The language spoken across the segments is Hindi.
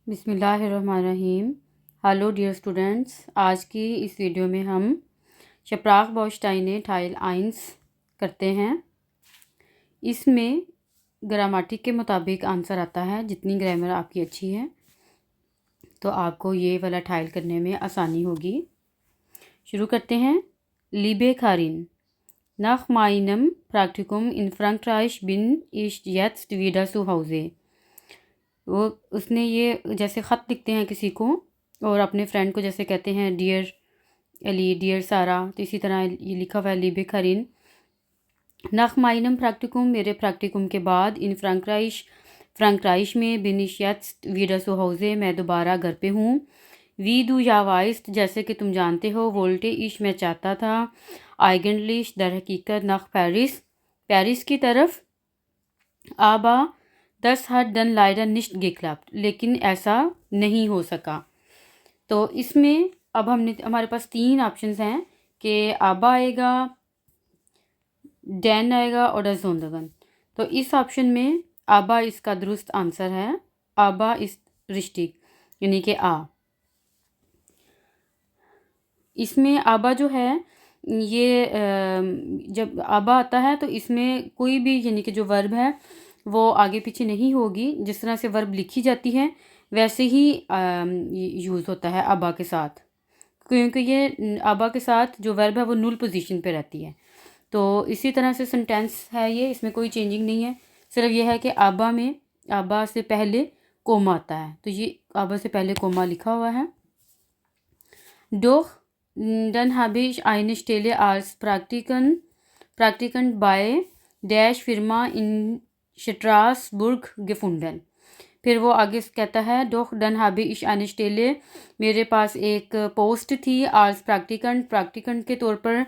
बिस्मिल्लाहिर्रहमानिर्रहीम। हेलो डियर स्टूडेंट्स, आज की इस वीडियो में हम शप्राख बॉस्टाइने टाइल आइंस करते हैं। इसमें ग्रामेटिक के मुताबिक आंसर आता है। जितनी ग्रामर आपकी अच्छी है तो आपको ये वाला टाइल करने में आसानी होगी। शुरू करते हैं। लीबे खारिन nach meinem Praktikum in Frankreich bin ich jetzt wieder zu Hause। वो उसने ये जैसे ख़त लिखते हैं किसी को और अपने फ्रेंड को जैसे कहते हैं डियर अली, डियर सारा, तो इसी तरह ये लिखा हुआ है लीबे खरीन नख माइनम प्रैक्टिकुम, मेरे प्रैक्टिकुम के बाद, इन फ्रैंक्राइश में, बिन ich jetzt wieder zu Hause, मैं दोबारा घर पे हूँ। वी दू या वाइस्ट, जैसे कि तुम जानते हो, वोल्टे इश, मैं चाहता था, आइगनलिश, दर हकीकत, नख पेरिस, पेरिस की तरफ, आबा 10 hat dann leider nicht geklappt, लेकिन ऐसा नहीं हो सका। तो इसमें अब हमारे पास तीन ऑप्शंस हैं कि आबा आएगा, डैन आएगा और डजोंदगन। तो इस ऑप्शन में आबा इसका दुरुस्त आंसर है। आबा इस रिश्तिक यानी कि आ। इसमें आबा जो है ये जब आबा आता है तो इसमें कोई भी यानी कि जो वर्ब है वो आगे पीछे नहीं होगी। जिस तरह से वर्ब लिखी जाती है वैसे ही यूज़ होता है आबा के साथ, क्योंकि ये आबा के साथ जो वर्ब है वो नुल पोजीशन पे रहती है। तो इसी तरह से सेंटेंस है ये, इसमें कोई चेंजिंग नहीं है। सिर्फ ये है कि आबा में आबा से पहले कोमा आता है, तो ये आबा से पहले कोमा लिखा हुआ है। Doch dann habe ich eine Stelle als Praktikant bei Dash Firma in Straßburg gefunden। फिर वो आगे कहता है डोख done habe ich eine Stelle, मेरे पास एक पोस्ट थी, als प्रैक्टिकंट के तौर पर,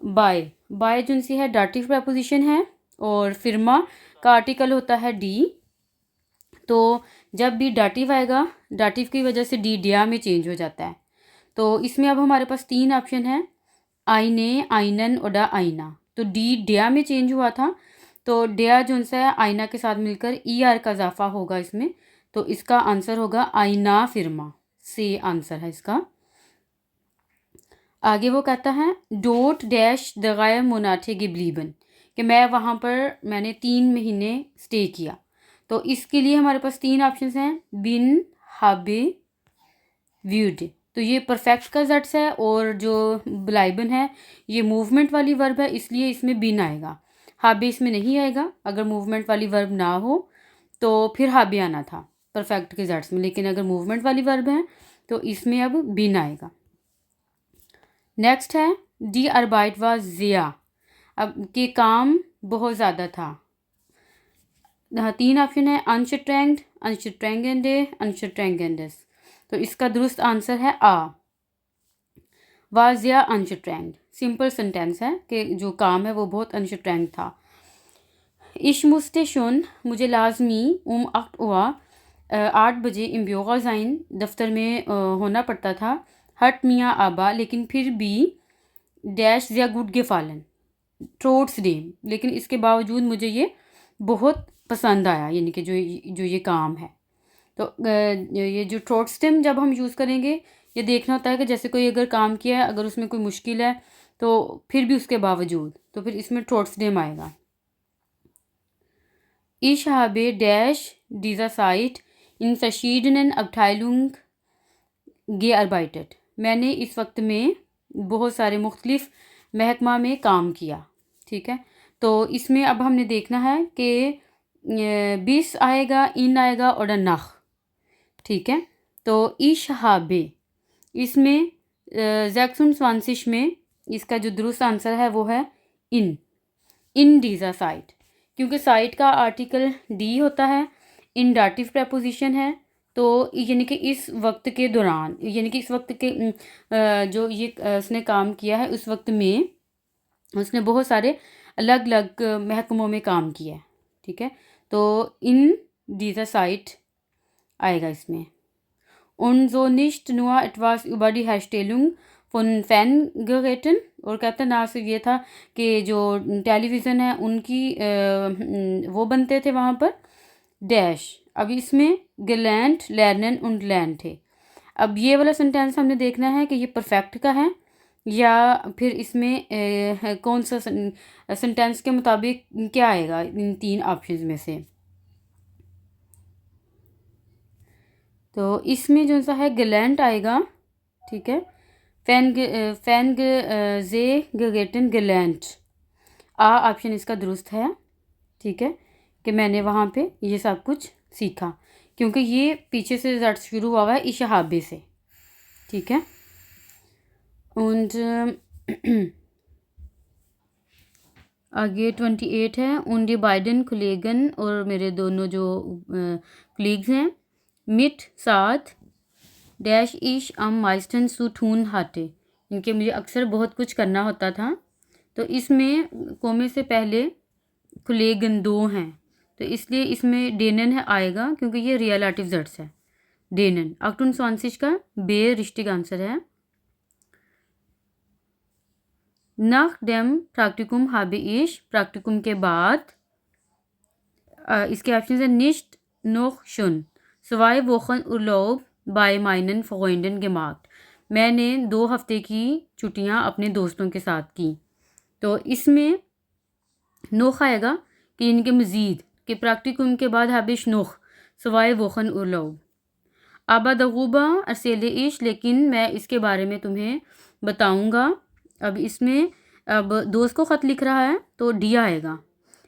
बाय जो सी है डाटिव प्रपोजिशन है और फिरमा का आर्टिकल होता है डी। तो जब भी डाटिव आएगा, डाटिव की वजह से डी डिया में चेंज हो जाता है। तो इसमें अब हमारे पास तीन ऑप्शन है, आईने, आइनन और आइना। तो डी डिया में चेंज हुआ था, तो डिया जो सा है आइना के साथ मिलकर ई आर का इजाफा होगा इसमें। तो इसका आंसर होगा आइना फिरमा, सी आंसर है इसका। आगे वो कहता है डोट डैश दगाय मोनाटे गिब्लीबन, कि मैं वहाँ पर मैंने 3 महीने स्टे किया। तो इसके लिए हमारे पास तीन ऑप्शन हैं, बिन, हाबे, व्यूड। तो ये परफेक्ट का जट्स है और जो ब्लाइबन है ये मूवमेंट वाली वर्ब है, इसलिए इसमें बिन आएगा। हाबे इसमें नहीं आएगा। अगर मूवमेंट वाली वर्ब ना हो तो फिर हाबे आना था परफेक्ट के जट्स में, लेकिन अगर मूवमेंट वाली वर्ब है तो इसमें अब बिन आएगा। नेक्स्ट है डी अरबाइट व जिया, अब के काम बहुत ज़्यादा था। तीन ऑप्शन है, अनस्ट्रेंग्ड, अनस्ट्रेंगेंडे, अनस्ट्रेंगेंडस। तो इसका दुरुस्त आंसर है आ, वाजिया अनस्ट्रेंग्ड। सिंपल सेंटेंस है कि जो काम है वो बहुत अनस्ट्रेंग्ड था। इश मुस्टेशन, मुझे लाजमी, अक्ट हुआ 8 बजे इम ब्योगाजाइन, दफ्तर में होना पड़ता था, हट मियाँ आबा, लेकिन फिर भी डैश या गुड गेफालन ट्रोट्स डे, लेकिन इसके बावजूद मुझे ये बहुत पसंद आया, यानी कि जो ये काम है। तो ये जो ट्रोट्सडम जब हम यूज़ करेंगे ये देखना होता है कि जैसे कोई अगर काम किया है, अगर उसमें कोई मुश्किल है तो फिर भी उसके बावजूद, तो फिर इसमें ट्रोट्सडम आएगा। Ich habe dash dieser Zeit in verschiedenen Abteilungen gearbeitet, मैंने इस वक्त में बहुत सारे मुख्तलिफ महकमा में काम किया। ठीक है, तो इसमें अब हमने देखना है कि बिस आएगा, इन आएगा और नख। ठीक है, तो इश हाबे, इसमें जैक्सन स्वांसिश में इसका जो दुरुस्त आंसर है वो है इन डीजा साइट, क्योंकि साइट का आर्टिकल डी होता है, इन डाटिव प्रपोजिशन है। तो यानी कि इस वक्त के दौरान, यानी कि इस वक्त के जो ये उसने काम किया है उस वक्त में उसने बहुत सारे अलग अलग महकमों में काम किया है। ठीक है, तो इन डीजा साइट आएगा इसमें। Und so nicht nur etwas über die Herstellung von Fangeräten, और कहते ना सिर्फ ये था कि जो टेलीविज़न है उनकी वो बनते थे वहाँ पर, डैश अब इसमें गेलैंड लर्नन und lernt थे। अब ये वाला सेंटेंस हमने देखना है कि ये परफेक्ट का है या फिर इसमें कौन सा सेंटेंस के मुताबिक क्या आएगा इन 3 ऑप्शंस में से। तो इसमें जो सा है गेलैंड आएगा, ठीक है। फैन जे गेटेन गेलैंड आ ऑप्शन इसका दुरुस्त है, ठीक है, कि मैंने वहाँ पे ये सब कुछ सीखा, क्योंकि ये पीछे से रिजल्ट शुरू हुआ हुआ है इशहाबे से, ठीक है। und आगे 28 है। und die beiden Kollegen और मेरे दोनों जो कलीग्स हैं mit साथ डैश इश am meisten zu tun hatte, इनके मुझे अक्सर बहुत कुछ करना होता था। तो इसमें कोमे से पहले कोलेगन 2 हैं, तो इसलिए इसमें डेनन है आएगा, क्योंकि ये रियलाटिव जट्स है। डेनन 28 का बे रिश्तिक आंसर है। nach dem Praktikum habe ich, practicum के बाद इसके ऑप्शन है nicht noch schon 2 Wochen Urlaub bei meinen Freunden gemacht, मैंने 2 हफ्ते की छुट्टियां अपने दोस्तों के साथ की। तो इसमें नोख आएगा कि इनके मज़ीद कि प्रैक्टिकम के बाद habe ich noch 2 Wochen Urlaub, आबा दगूबा अरसेले इश, लेकिन मैं इसके बारे में तुम्हें बताऊंगा। अब इसमें अब दोस्त को ख़त लिख रहा है तो डिया आएगा,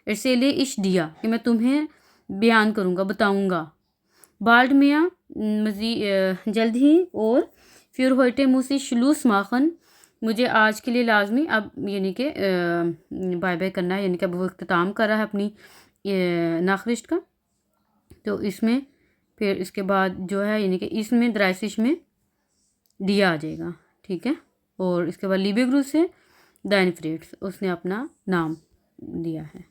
अरसेले इश डिया, कि मैं तुम्हें बयान करूंगा, बताऊंगा। बाल्ड मियाँ जल्द ही, और फिर होते मुझसे शुलूस माखन, मुझे आज के लिए लाजमी अब यानी कि बाय बाय करना है, यानी कि अब वो इख्तिताम कर रहा है अपनी नाखरिश्त का। तो इसमें फिर इसके बाद जो है यानी कि इसमें द्राइसिश में दिया आ जाएगा, ठीक है। और इसके बाद लीबे ग्रुप से दाइन फ्रेड्स उसने अपना नाम दिया है।